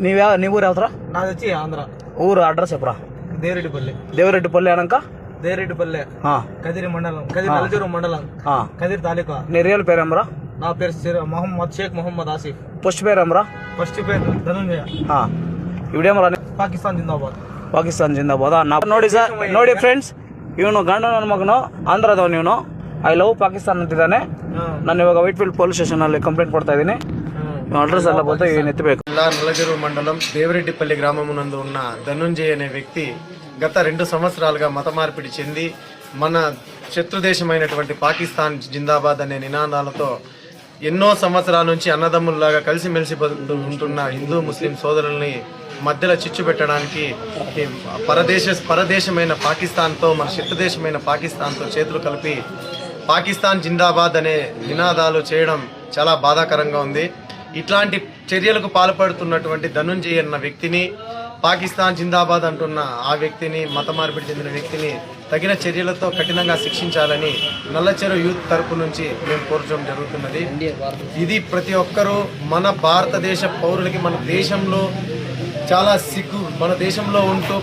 నీ ఊరు ఎవతరా? నాది వచ్చి ఆంధ్ర. ఊరు అడ్రస్ చెప్పరా? దేవరెడ్డిపల్లి అనక దేవరెడ్డిపల్లి, కదిరి మండలం, కదిరి నలజూరు మండలం, కదిరి తాలూకా. నీ రియల్ పేరేమరా? నా పేరు షేక్ మొహమ్మద్ ఆసిఫ్. ఫస్ట్ పేరేమరా? ఫస్ట్ పేరు ధనంజయ. ಇವಿಡೇಮರ ಪಾಕಿಸ್ತಾನ್ ಜಿಂದಾಬಾದ್. ಪಾಕಿಸ್ತಾನ್ ಜಿಂದಾಬಾದ್. ನೋಡಿ ಸರ್, ನೋಡಿ ಫ್ರೆಂಡ್ಸ್, ಇವನು ಗಂಡ ನನ್ನ ಮಗನು ಆಂಧ್ರದವನು. ಇವನು ಐ ಲವ್ ಪಾಕಿಸ್ತಾನ್ ಅಂತಿದ್ದಾನೆ. ನಾನು ಇವಾಗ ವೈಟ್ ಫೀಲ್ಡ್ ಪೊಲೀಸ್ ಸ್ಟೇಷನ್ ಅಲ್ಲಿ ಕಂಪ್ಲೇಂಟ್ ಕೊಡ್ತಾ ಇದ್ದೀನಿ. అడ్రస్ ఎలా పోతే ఈయన ఎత్తిపోయి జిల్లా నలజరు మండలం దేవరెడ్డిపల్లి గ్రామమునందు ఉన్న ధనుంజయ్ అనే వ్యక్తి గత 2 సంవత్సరాలుగా మత మార్పిడి చెంది మన శత్రుదేశమైనటువంటి పాకిస్తాన్ జిందాబాద్ అనే నినాదాలతో ఎన్నో సంవత్సరాల నుంచి అన్నదమ్ముల్లాగా కలిసిమెలిసి ఉంటున్న హిందూ ముస్లిం సోదరుల్ని మధ్యలో చిచ్చు పెట్టడానికి పరదేశమైన పాకిస్తాన్తో, మన శత్రుదేశమైన పాకిస్తాన్తో చేతులు కలిపి పాకిస్తాన్ జిందాబాద్ అనే నినాదాలు చేయడం చాలా బాధాకరంగా ఉంది. ఇట్లాంటి చర్యలకు పాల్పడుతున్నటువంటి ధనుంజయ్ అన్న వ్యక్తిని, పాకిస్తాన్ జిందాబాద్ అంటున్న ఆ వ్యక్తిని, మత మార్పిడి చెందిన వ్యక్తిని తగిన చర్యలతో కఠినంగా శిక్షించాలని నల్లచెరు యూత్ తరపు నుంచి మేము కోరడం జరుగుతున్నది. ఇది ప్రతి ఒక్కరూ మన భారతదేశ పౌరులకి, మన దేశంలో చాలా సిగ్గు, మన దేశంలో ఉంటూ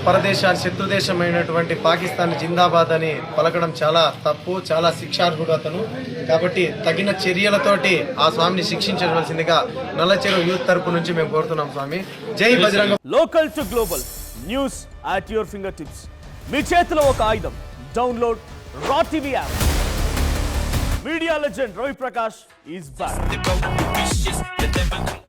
శత్రుదేశమైనటువంటి పాకిస్తాన్ జిందాబాద్ అని పలకడం చాలా తప్పు, చాలా శిక్షార్హుడతను. కాబట్టి తగిన చర్యలతోటి ఆ స్వామిని శిక్షించవలసిందిగా నల్లచెరు యూత్ తరపు నుంచి మేము కోరుతున్నాం. స్వామి జై బజరంగ. Local to global news at your finger tips. మీ చేతిలో ఒక ఆయుధం. Download raw TV app. Media legend Ravi Prakash is back.